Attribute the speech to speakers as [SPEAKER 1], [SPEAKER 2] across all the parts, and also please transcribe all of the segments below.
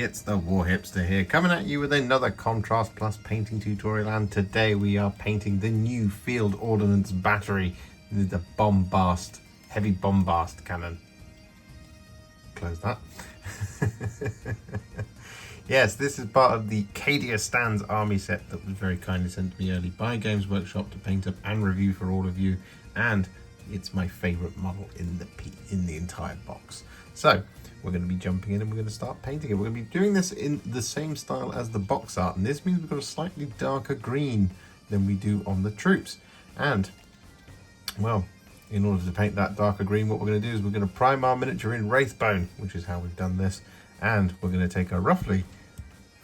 [SPEAKER 1] it's the War Hipster here, coming at you with another Contrast Plus painting tutorial, and today we are painting the new Field Ordnance Battery with the bombast, heavy bombast cannon. Close that. Yes, this is part of the Cadia Stands army set that was very kindly sent to me early by Games Workshop to paint up and review for all of you, and it's my favourite model in the entire box. So we're going to be jumping in and we're going to start painting it. We're going to be doing this in the same style as the box art, and this means we've got a slightly darker green than we do on the troops. And well, in order to paint that darker green, what we're going to do is we're going to prime our miniature in Wraithbone, which is how we've done this, and we're going to take a roughly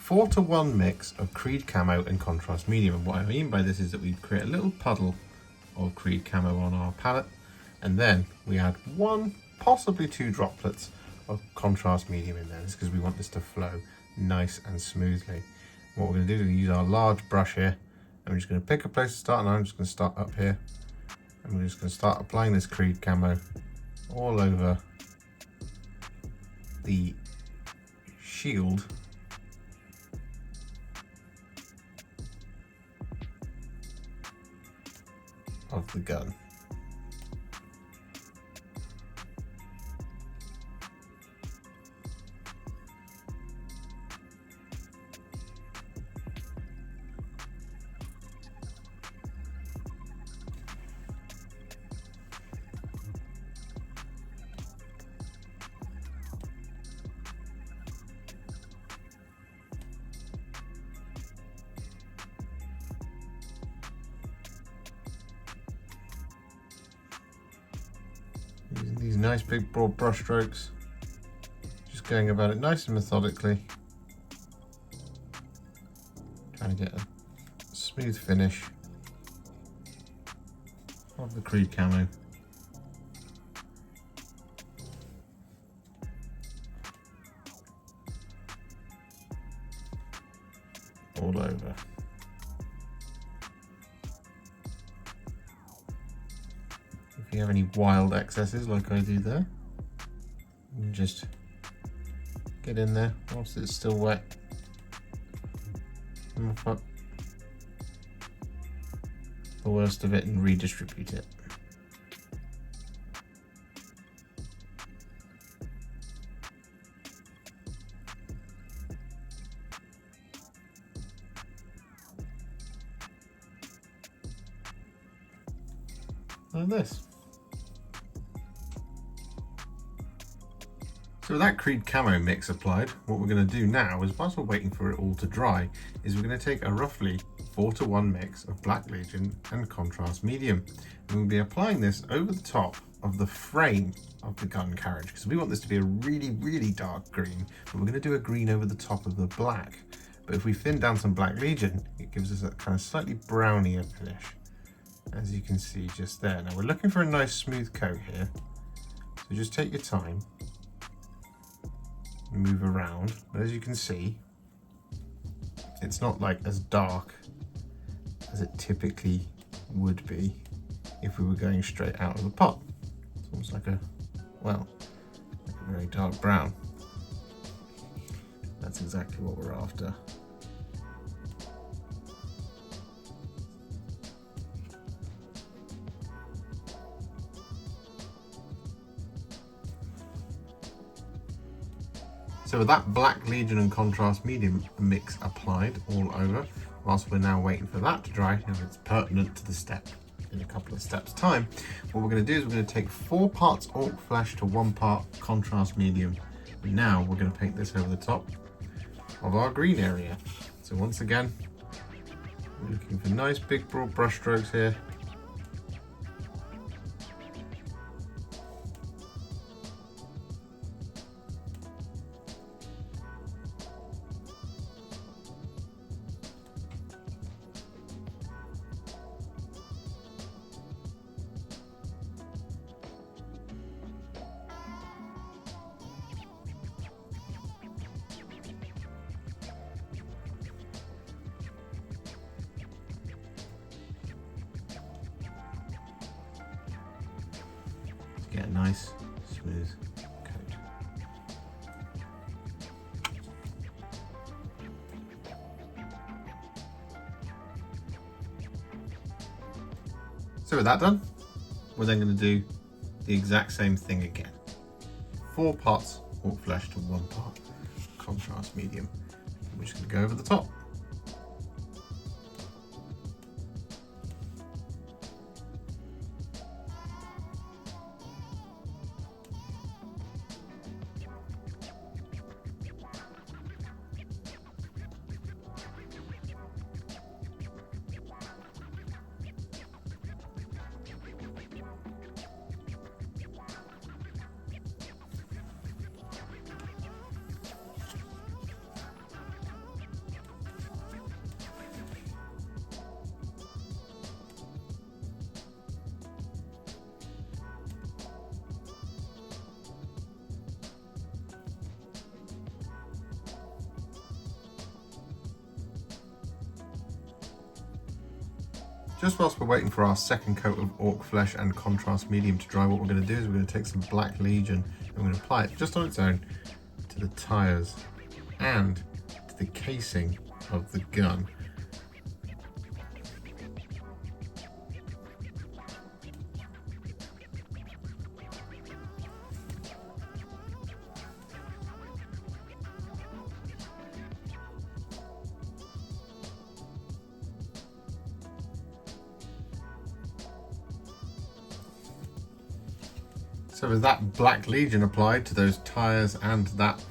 [SPEAKER 1] 4:1 mix of Krieg Camo and Contrast Medium. And what I mean by this is that we create a little puddle of Krieg Camo on our palette, and then we add 1, possibly 2 droplets of Contrast Medium in there. This is because we want this to flow nice and smoothly. What we're going to do is use our large brush here, and we're just going to pick a place to start, and I'm just going to start up here, and we're just going to start applying this Krieg Camo all over the shield of the gun. Using these nice big broad brush strokes, just going about it nice and methodically, trying to get a smooth finish of the Krieg Camo. All over. If you have any wild excesses like I do there, you can just get in there whilst it's still wet, mop up the worst of it and redistribute it. Like this. So with that Krieg Camo mix applied, what we're going to do now is, whilst we're waiting for it all to dry, is we're going to take a roughly 4:1 mix of Black Legion and Contrast Medium. And we'll be applying this over the top of the frame of the gun carriage, because we want this to be a really dark green, but we're going to do a green over the top of the black. But if we thin down some Black Legion, it gives us a kind of slightly brownier finish, as you can see just there. Now we're looking for a nice smooth coat here, so just take your time. Move around, but as you can see, it's not like as dark as it typically would be if we were going straight out of the pot. It's almost like a, well, like a very dark brown. That's exactly what we're after. So with that Black Legion and Contrast Medium mix applied all over, whilst we're now waiting for that to dry, and it's pertinent to the step in a couple of steps time, what we're going to do is we're going to take 4 parts Ork Flesh to 1 part Contrast Medium. And now we're going to paint this over the top of our green area. So once again, we're looking for nice big broad brush strokes here. Get a nice smooth coat. So with that done, we're then going to do the exact same thing again. 4 parts Ork Flesh to 1 part contrast medium. We're just going to go over the top. Just whilst we're waiting for our second coat of Ork Flesh and contrast medium to dry, what we're going to do is we're going to take some Black Legion and we're going to apply it just on its own to the tyres and to the casing of the gun. So with that Black Legion applied to those tyres and that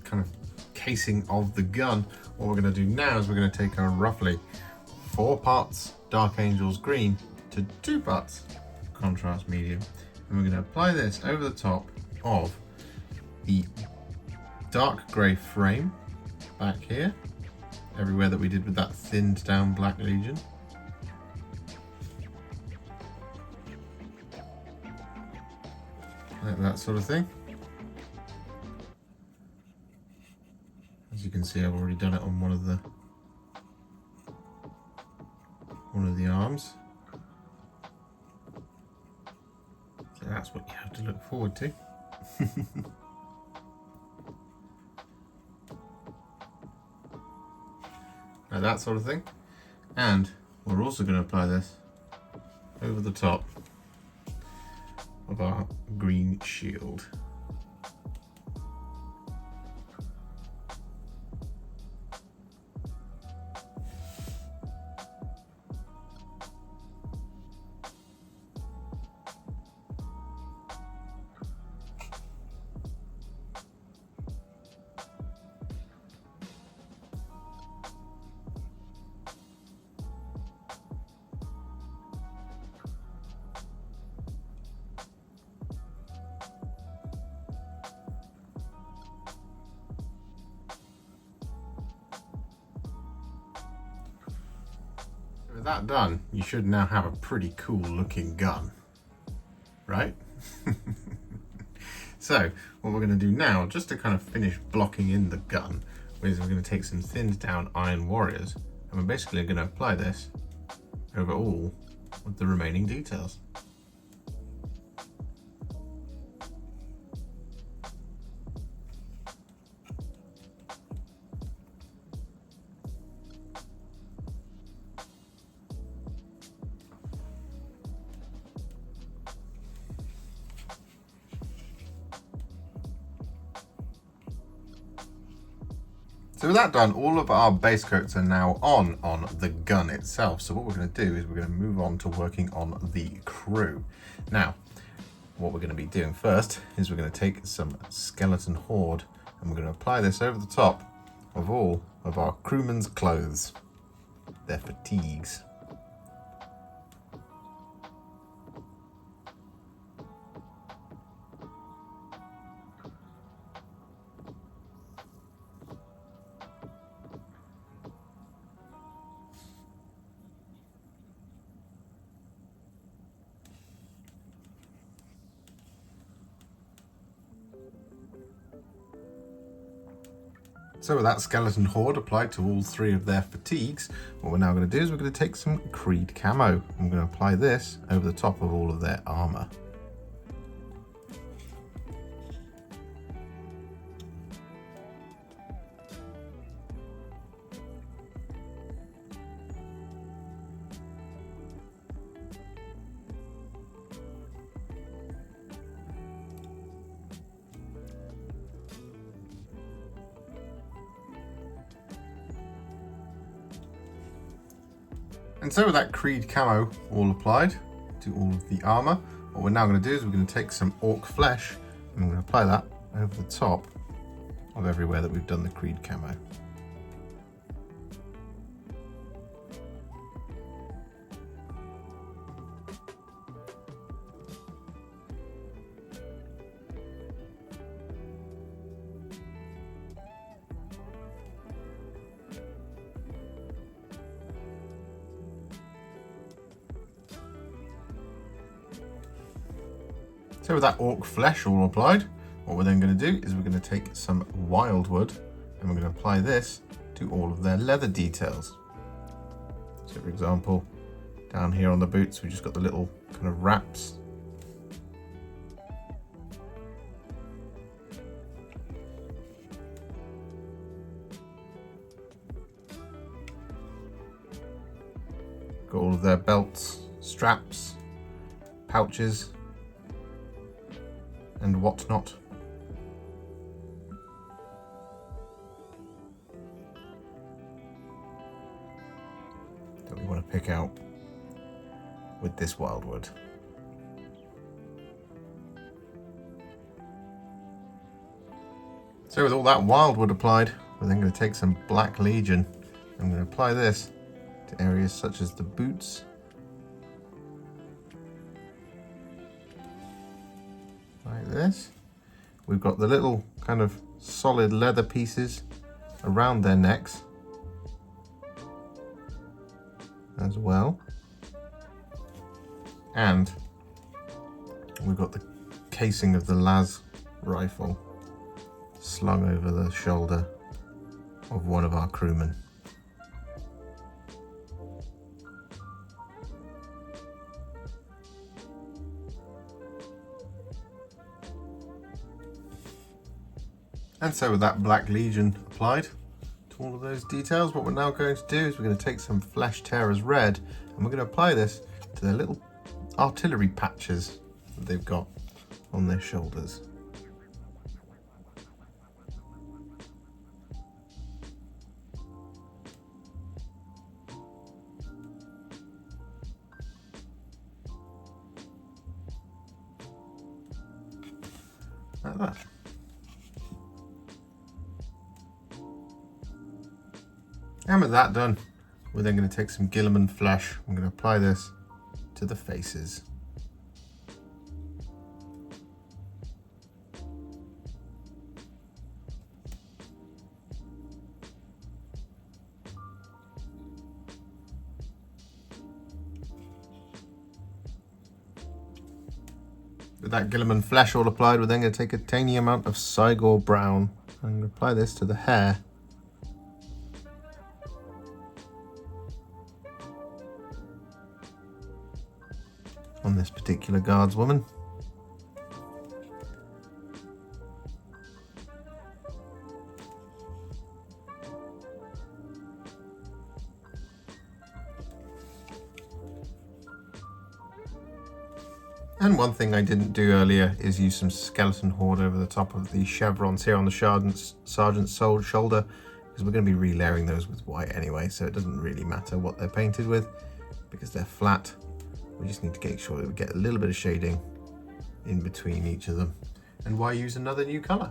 [SPEAKER 1] kind of casing of the gun, what we're going to do now is we're going to take our roughly 4 parts Dark Angels Green to 2 parts contrast medium, and we're going to apply this over the top of the dark grey frame back here, everywhere that we did with that thinned down Black Legion. Like that sort of thing. As you can see, I've already done it on one of the arms. So that's what you have to look forward to. Like that sort of thing. And we're also going to apply this over the top of our green shield. With that done, you should now have a pretty cool looking gun, right? So what we're going to do now, just to kind of finish blocking in the gun, is we're going to take some thinned down Iron Warriors and we're basically going to apply this over all of the remaining details. So with that done, all of our base coats are now on the gun itself. So what we're going to do is we're going to move on to working on the crew. Now, what we're going to be doing first is we're going to take some skeleton horde and we're going to apply this over the top of all of our crewmen's clothes, their fatigues. So with that skeleton horde applied to all 3 of their fatigues, what we're now going to do is we're going to take some Krieg Camo. I'm going to apply this over the top of all of their armour. And so with that Krieg Camo all applied to all of the armour, what we're now going to do is we're going to take some Ork Flesh and we're going to apply that over the top of everywhere that we've done the Krieg Camo. So with that Ork Flesh all applied, what we're then going to do is we're going to take some Wyldwood and we're going to apply this to all of their leather details. So for example, down here on the boots, we just got the little kind of wraps. Got all of their belts, straps, pouches, and whatnot. That we want to pick out with this Wyldwood. So with all that Wyldwood applied, we're then going to take some Black Legion. I'm going to apply this to areas such as the boots, like this. We've got the little kind of solid leather pieces around their necks as well, and we've got the casing of the las rifle slung over the shoulder of one of our crewmen. And so with that Black Legion applied to all of those details, what we're now going to do is we're going to take some Flesh Tearers Red and we're going to apply this to their little artillery patches that they've got on their shoulders. Like that. And with that done, we're then going to take some Guilliman Flesh. I'm going to apply this to the faces. With that Guilliman Flesh all applied, we're then going to take a tiny amount of Cygor Brown. I'm going to apply this to the hair. On this particular guardswoman. And one thing I didn't do earlier is use some skeleton horde over the top of the chevrons here on the sergeant's shoulder, because we're going to be relayering those with white anyway, so it doesn't really matter what they're painted with because they're flat. We just need to make sure that we get a little bit of shading in between each of them. And why use another new colour?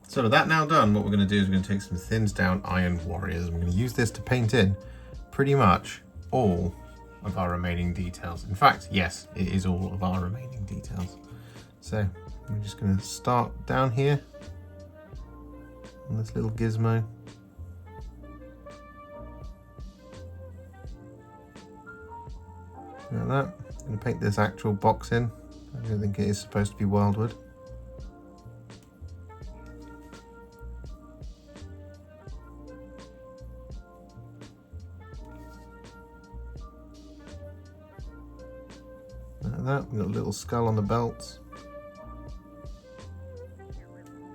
[SPEAKER 1] So with that now done, what we're going to do is we're going to take some Thins Down Iron Warriors. I'm going to use this to paint in pretty much all of our remaining details. In fact, yes, it is all of our remaining details. So I'm just going to start down here on this little gizmo. Like that. I'm going to paint this actual box in. I don't think it is supposed to be Wyldwood. Like that. We've got a little skull on the belts.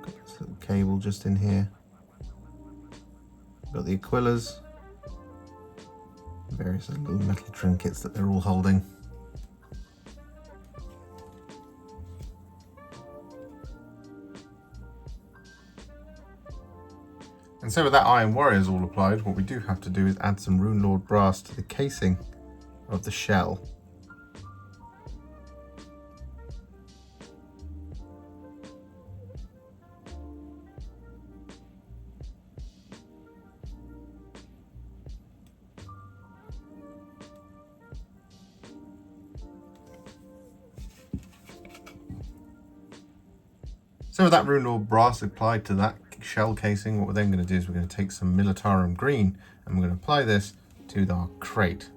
[SPEAKER 1] Got this little cable just in here. Got the Aquillas. Various little metal trinkets that they're all holding. And so with that Iron Warriors all applied, what we do have to do is add some Runelord Brass to the casing of the shell. So with that Runelord Brass applied to that shell casing, what we're then going to do is we're going to take some Militarum Green and we're going to apply this to our crate.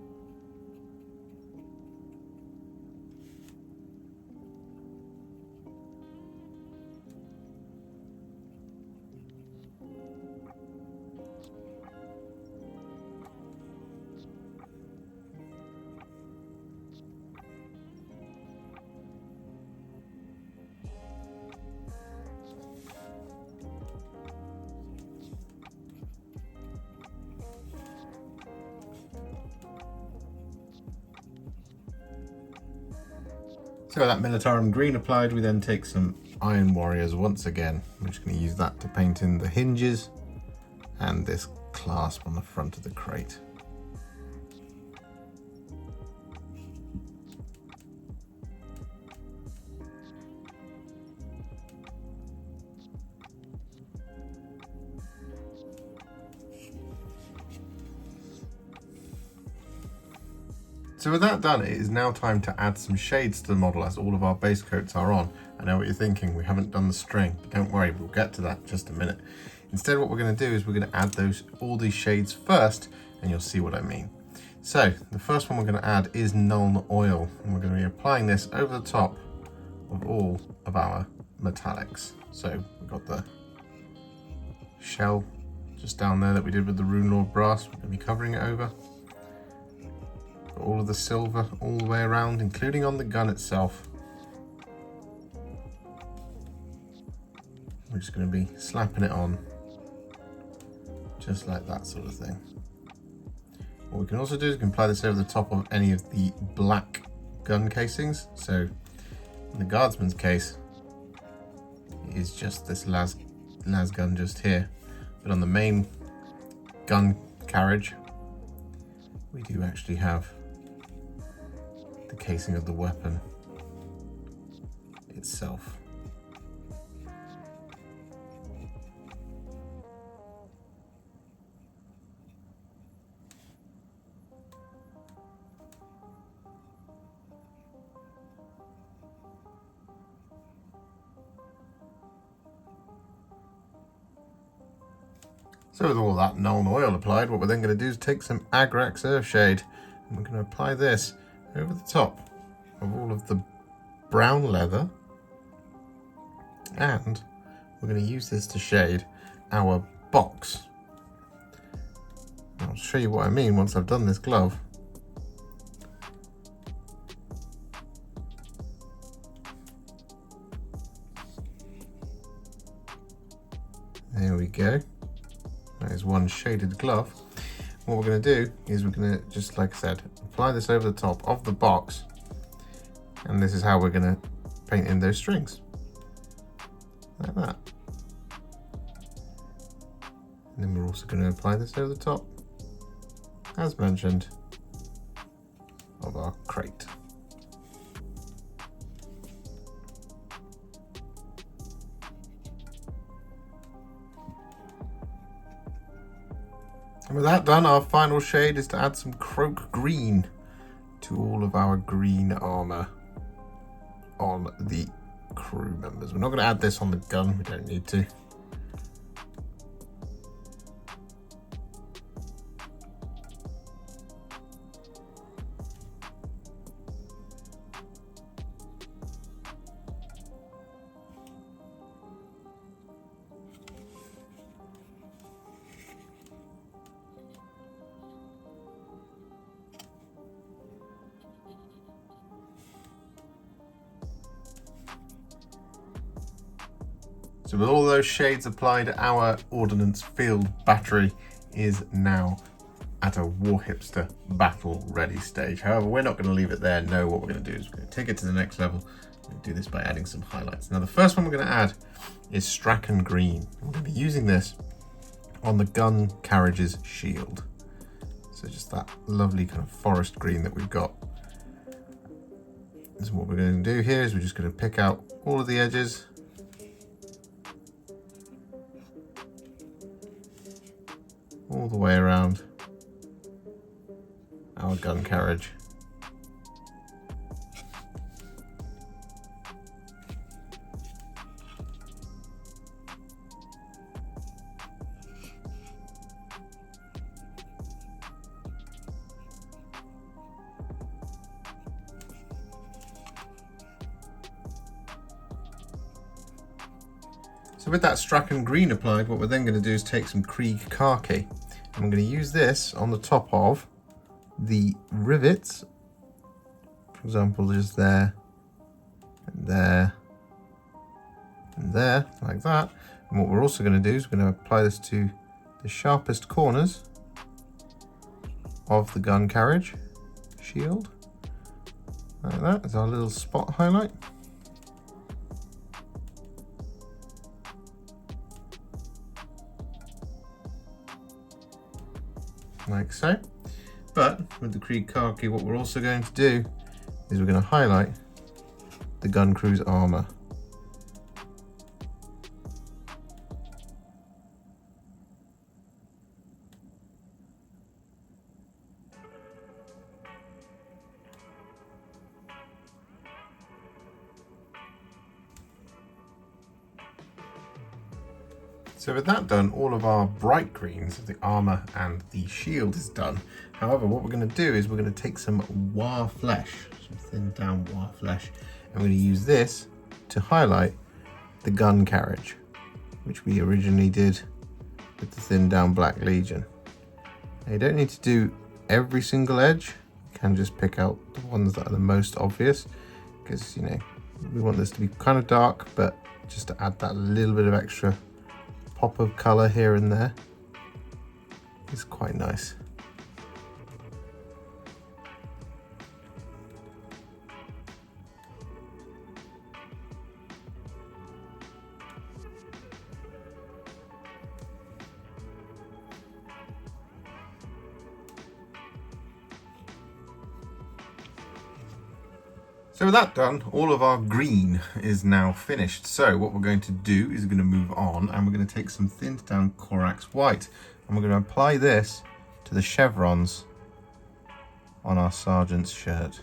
[SPEAKER 1] So with that Militarum Green applied, we then take some Iron Warriors once again. I'm just going to use that to paint in the hinges and this clasp on the front of the crate. So with that done, it is now time to add some shades to the model as all of our base coats are on. I know what you're thinking, we haven't done the string, but don't worry, we'll get to that in just a minute. Instead, what we're going to do is we're going to add all these shades first, and you'll see what I mean. So the first one we're going to add is Nuln Oil, and we're going to be applying this over the top of all of our metallics. So we've got the shell just down there that we did with the Runelord Brass. We're going to be covering it over. All of the silver all the way around, including on the gun itself. We're just going to be slapping it on just like that sort of thing. What we can also do is we can apply this over the top of any of the black gun casings. So in the guardsman's case, it is just this las gun just here, but on the main gun carriage we do actually have the casing of the weapon itself. So with all that Nuln Oil applied, what we're then going to do is take some Agrax Earthshade and we're going to apply this over the top of all of the brown leather, and we're going to use this to shade our box. I'll show you what I mean once I've done this glove. There we go. That is one shaded glove. What we're going to do is we're going to, just like I said, apply this over the top of the box, and this is how we're going to paint in those strings, like that. And then we're also going to apply this over the top, as mentioned, of our crate. And with that done, our final shade is to add some Kroak Green to all of our green armor on the crew members. We're not going to add this on the gun, we don't need to. So with all those shades applied, our Ordnance Field Battery is now at a War Hipster battle ready stage. However, we're not going to leave it there. No, what we're going to do is we're going to take it to the next level. We're going to do this by adding some highlights. Now, the first one we're going to add is Straken Green. We're going to be using this on the gun carriage's shield. So just that lovely kind of forest green that we've got. So what we're going to do here is we're just going to pick out all of the edges. All the way around our gun carriage. So with that Straken Green applied, what we're then going to do is take some Krieg Khaki. I'm going to use this on the top of the rivets, for example, just there, and there, and there, like that. And what we're also going to do is we're going to apply this to the sharpest corners of the gun carriage shield, like that. Is our little spot highlight. Like so. But with the Krieg Khaki, what we're also going to do is we're going to highlight the gun crew's armour. So with that done, all of our bright greens, the armour and the shield is done. However, what we're going to do is we're going to take some Waaagh Flesh, some thinned down Waaagh Flesh, and we're going to use this to highlight the gun carriage, which we originally did with the thinned down Black Legion. Now, you don't need to do every single edge. You can just pick out the ones that are the most obvious, because, you know, we want this to be kind of dark, but just to add that little bit of extra pop of colour here and there is quite nice. So with that done, all of our green is now finished. So what we're going to do is we're going to move on and we're going to take some thinned down Corax White and we're going to apply this to the chevrons on our sergeant's shirt.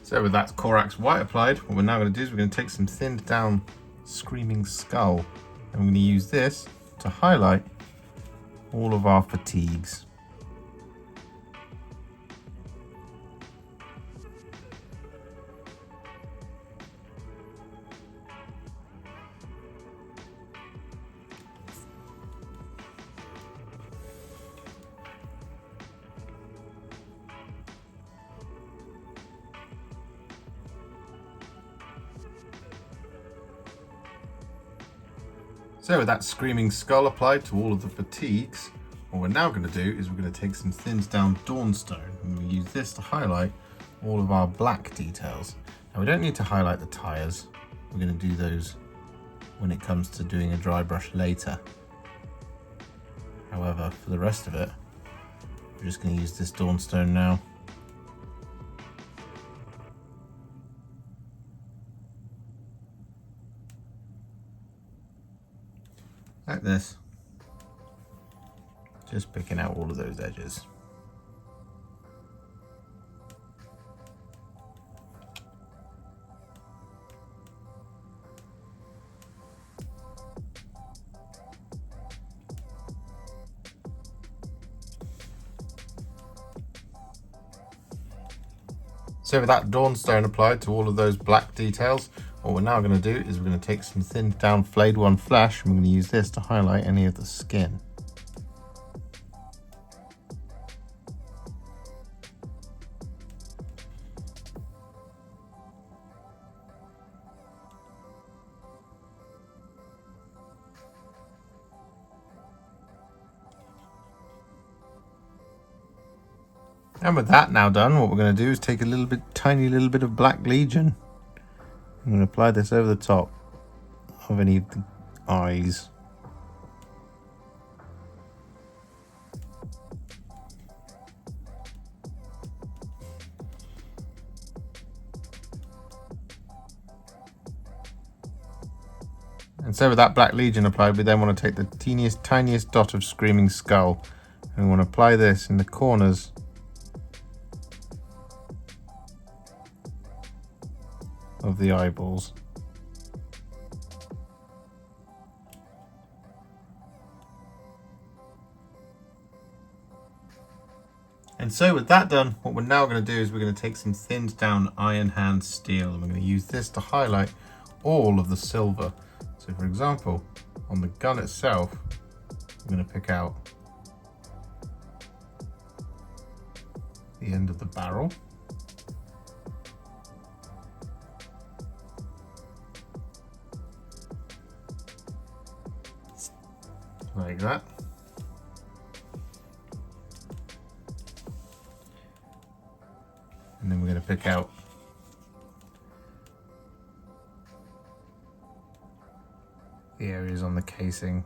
[SPEAKER 1] So with that Corax White applied, what we're now going to do is we're going to take some thinned down Screaming Skull and we're going to use this to highlight all of our fatigues. So with that Screaming Skull applied to all of the fatigues, what we're now going to do is we're going to take some thinned down Dawnstone and we'll use this to highlight all of our black details. Now we don't need to highlight the tyres, we're going to do those when it comes to doing a dry brush later. However, for the rest of it, we're just going to use this Dawnstone now. Like this, just picking out all of those edges. So with that Dawnstone applied to all of those black details, what we're now going to do is we're going to take some thinned down Flayed One Flesh and we're going to use this to highlight any of the skin. And with that now done, what we're going to do is take a tiny little bit of Black Legion. I'm going to apply this over the top of any of the eyes. And so with that Black Legion applied, we then want to take the tiniest dot of Screaming Skull, and we want to apply this in the corners of the eyeballs. And so with that done, what we're now going to do is we're going to take some thinned down Iron Hand Steel, and we're going to use this to highlight all of the silver. So for example, on the gun itself, I'm going to pick out the end of the barrel. Like that. And then we're going to pick out the areas on the casing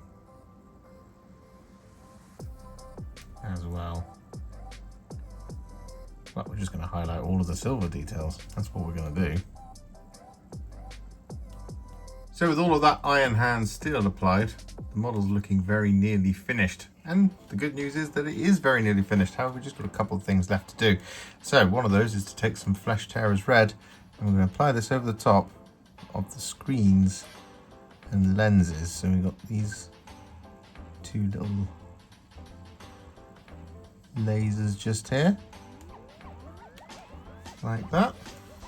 [SPEAKER 1] as well. Well, we're just going to highlight all of the silver details. That's what we're going to do. So with all of that Iron Hand Steel applied, the model's looking very nearly finished. And the good news is that it is very nearly finished. However, we've just got a couple of things left to do. So one of those is to take some Flesh Tearers Red, and we're going to apply this over the top of the screens and lenses. So we've got these two little lasers just here, like that.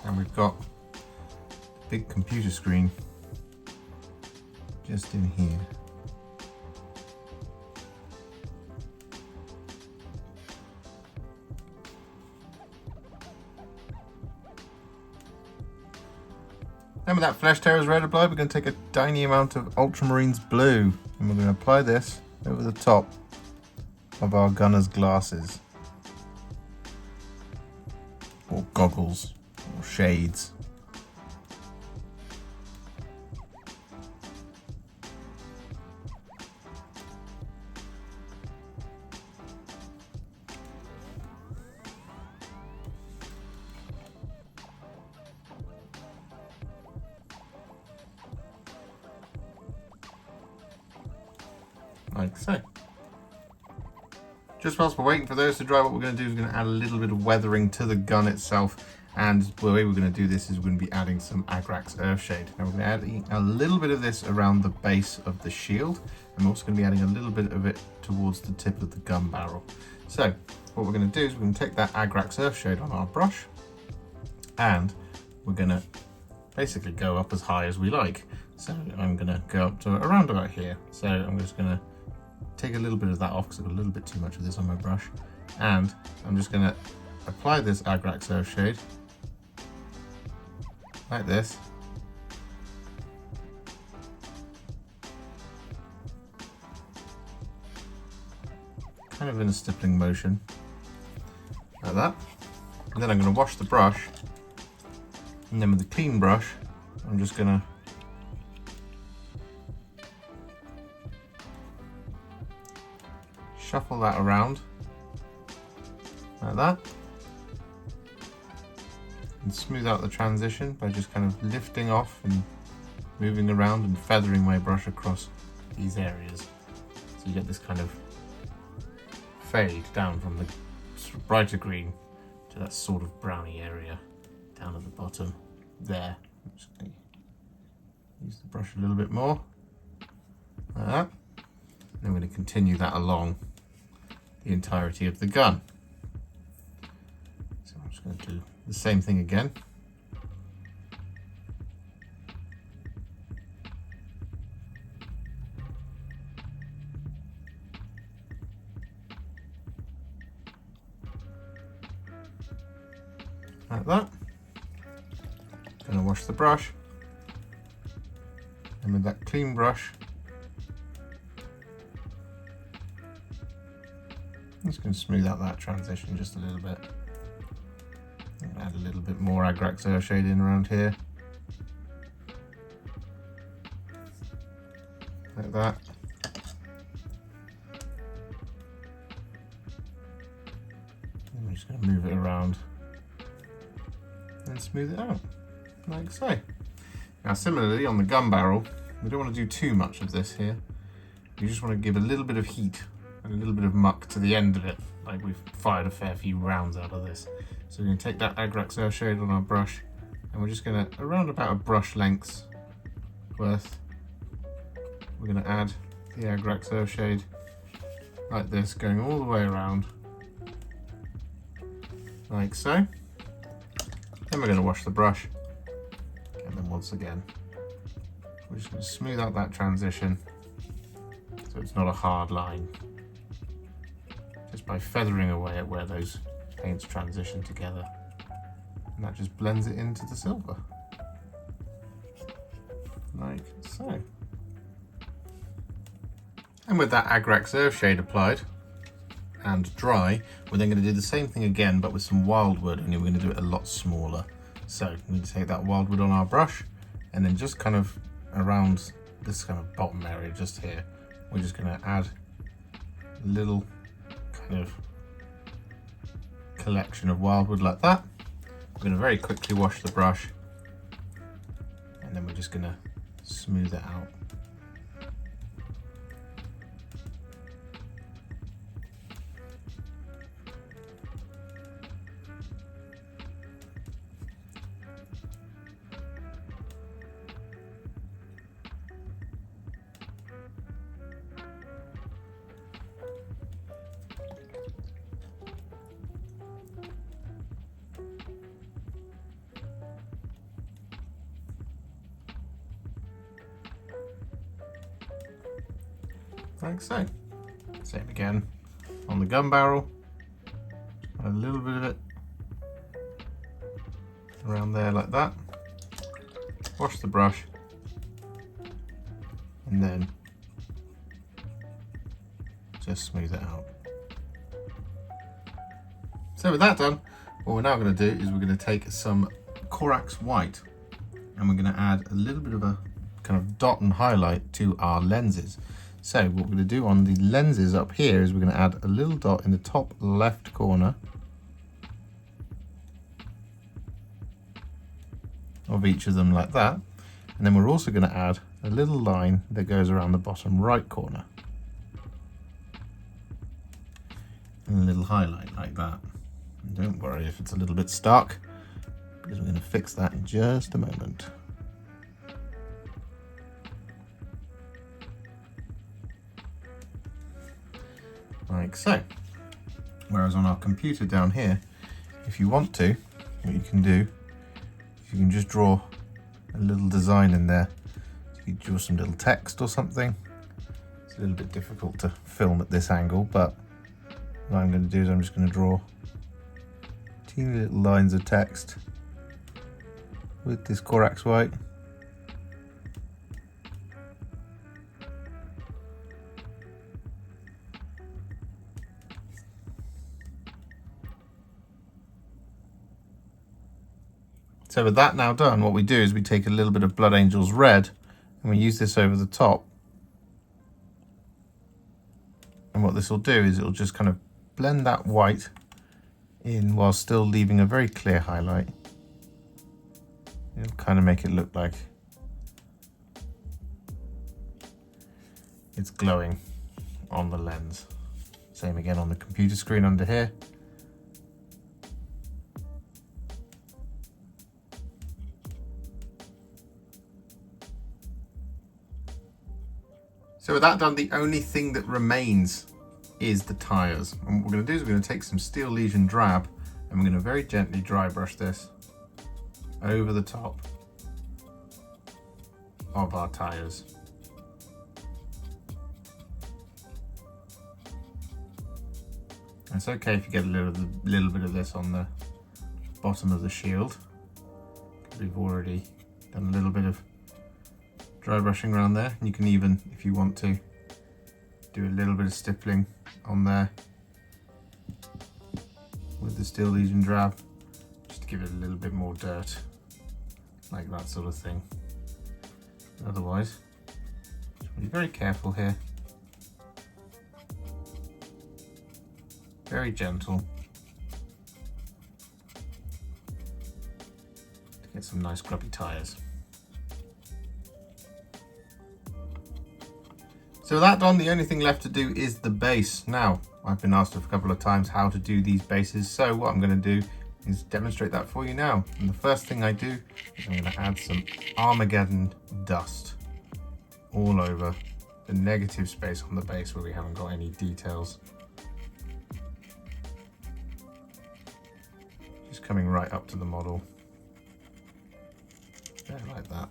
[SPEAKER 1] And we've got a big computer screen just in here. Then with that Flesh Tearers Red applied, we're going to take a tiny amount of Ultramarines Blue, and we're going to apply this over the top of our gunner's glasses, or goggles, or shades. Like so. Just whilst we're waiting for those to dry, what we're going to do is we're going to add a little bit of weathering to the gun itself, and the way we're going to do this is we're going to be adding some Agrax Earthshade. Now we're going to add a little bit of this around the base of the shield, and we're also going to be adding a little bit of it towards the tip of the gun barrel. So what we're going to do is we're going to take that Agrax Earthshade on our brush, and we're going to basically go up as high as we like. So I'm going to go up to around about here. So I'm just going to take a little bit of that off because I've got a little bit too much of this on my brush, and I'm just going to apply this Agrax Earthshade like this, kind of in a stippling motion like that, and then I'm going to wash the brush, and then with the clean brush I'm just going to shuffle that around like that, and smooth out the transition by just kind of lifting off and moving around and feathering my brush across these areas. So you get this kind of fade down from the sort of brighter green to that sort of browny area down at the bottom there. I'm just going to use the brush a little bit more like that. And then we're going to continue that along the entirety of the gun. So I'm just going to do the same thing again. Like that. Going to wash the brush, and with that clean brush I'm just going to smooth out that transition just a little bit. Add a little bit more Agrax Earthshade in around here. Like that. And I'm just going to move it around and smooth it out, like so. Now similarly on the gun barrel, we don't want to do too much of this here. We just want to give a little bit of heat and a little bit of muck to the end of it, like we've fired a fair few rounds out of this. So we're going to take that Agrax Earthshade on our brush, and we're just going to, around about a brush length's worth, we're going to add the Agrax Earthshade like this, going all the way around, like so. Then we're going to wash the brush, and then once again, we're just going to smooth out that transition so it's not a hard line, just by feathering away at where those paints transition together, and that just blends it into the silver, like so. And with that Agrax Earthshade applied and dry, we're then going to do the same thing again, but with some Wyldwood, only we're going to do it a lot smaller. So we're going to take that Wyldwood on our brush, and then just kind of around this kind of bottom area just here, we're just going to add a little kind of collection of Wyldwood like that. We're going to very quickly wash the brush, and then we're just going to smooth it out. Like so. Same again on the gun barrel, a little bit of it around there like that. Wash the brush, and then just smooth it out. So with that done, what we're now going to do is we're going to take some Corax White, and we're going to add a little bit of a kind of dot and highlight to our lenses. So what we're going to do on the lenses up here is we're going to add a little dot in the top left corner of each of them like that. And then we're also going to add a little line that goes around the bottom right corner. And a little highlight like that. And don't worry if it's a little bit stark, because we're going to fix that in just a moment. Like so. Whereas on our computer down here, if you want to, what you can do, you can just draw a little design in there. So you draw some little text or something. It's a little bit difficult to film at this angle, but what I'm going to do is I'm just going to draw teeny little lines of text with this Corax White. So with that now done, what we do is we take a little bit of Blood Angel's Red and we use this over the top. And what this will do is it'll just kind of blend that white in while still leaving a very clear highlight. It'll kind of make it look like it's glowing on the lens. Same again on the computer screen under here. So with that done, the only thing that remains is the tyres. And what we're going to do is we're going to take some Steel Legion Drab, and we're going to very gently dry brush this over the top of our tyres. It's okay if you get a little bit of this on the bottom of the shield, because we've already done a little bit of dry brushing around there. You can even, if you want to, do a little bit of stippling on there the Steel Legion Drab, just to give it a little bit more dirt, like that sort of thing. Otherwise, be very careful here. Very gentle. To get some nice grubby tyres. So with that done, the only thing left to do is the base. Now, I've been asked a couple of times how to do these bases, so what I'm going to do is demonstrate that for you now. And the first thing I do is I'm going to add some Armageddon Dust all over the negative space on the base where we haven't got any details. Just coming right up to the model. There, like that.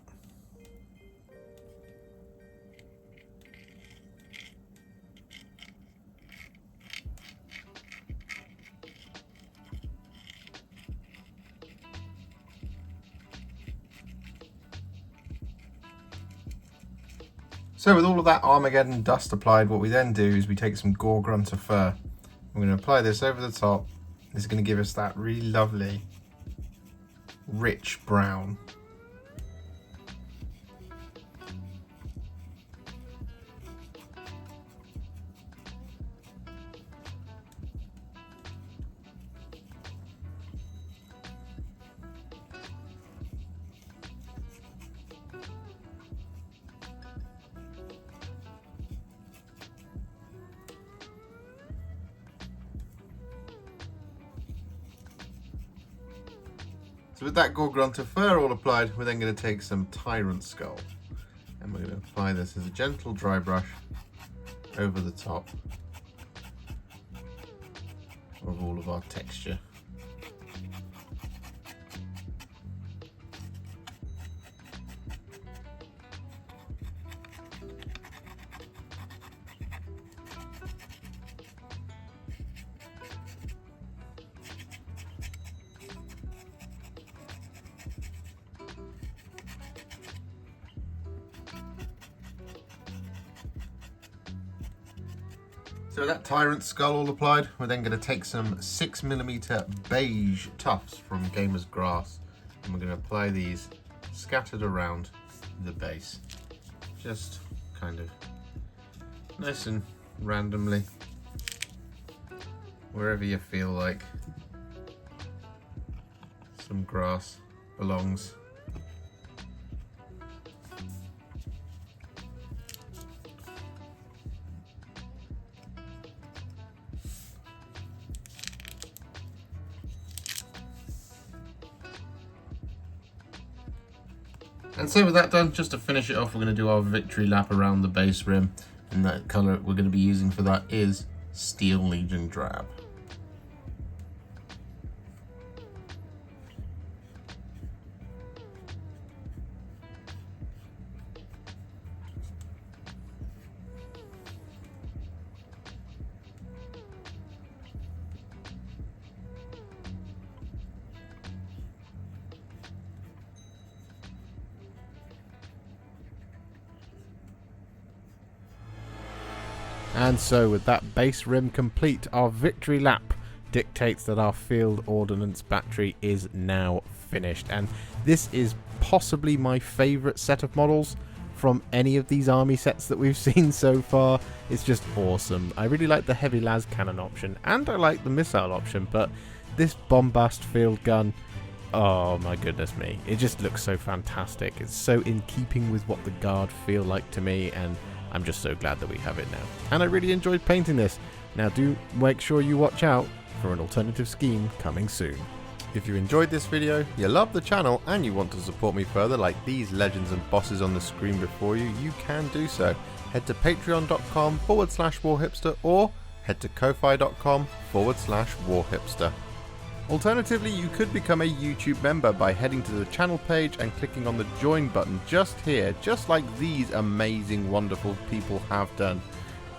[SPEAKER 1] So with all of that Armageddon Dust applied, what we then do is we take some Gore-Grunta Fur. We're going to apply this over the top. This is going to give us that really lovely, rich brown. So with that Gore-Grunta Fur all applied, we're then going to take some Tyrant Skull and we're going to apply this as a gentle dry brush over the top of all of our texture. So that Tyrant Skull all applied, we're then going to take some 6mm beige tufts from Gamer's Grass and we're going to apply these scattered around the base. Just kind of nice and randomly, wherever you feel like some grass belongs. And so with that done, just to finish it off, we're going to do our victory lap around the base rim. And that colour we're going to be using for that is Steel Legion Drab. And so with that base rim complete, our victory lap dictates that our Field Ordnance Battery is now finished. And this is possibly my favourite set of models from any of these army sets that we've seen so far. It's just awesome. I really like the heavy las cannon option and I like the missile option, but this bombast field gun, oh my goodness me, it just looks so fantastic. It's so in keeping with what the Guard feel like to me, and I'm just so glad that we have it now. And I really enjoyed painting this. Now do make sure you watch out for an alternative scheme coming soon. If you enjoyed this video, you love the channel, and you want to support me further like these legends and bosses on the screen before you, you can do so. Head to patreon.com/warhipster or head to ko-fi.com/warhipster. Alternatively, you could become a YouTube member by heading to the channel page and clicking on the join button just here, just like these amazing, wonderful people have done.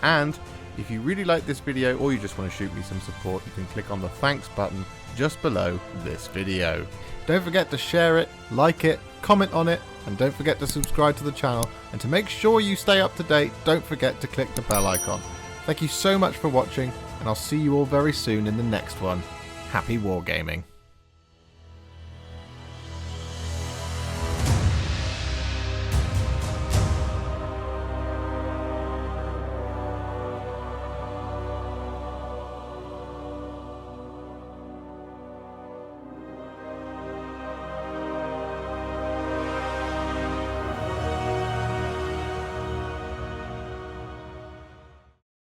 [SPEAKER 1] And if you really like this video or you just want to shoot me some support, you can click on the thanks button just below this video. Don't forget to share it, like it, comment on it, and don't forget to subscribe to the channel. And to make sure you stay up to date, don't forget to click the bell icon. Thank you so much for watching, and I'll see you all very soon in the next one. Happy wargaming.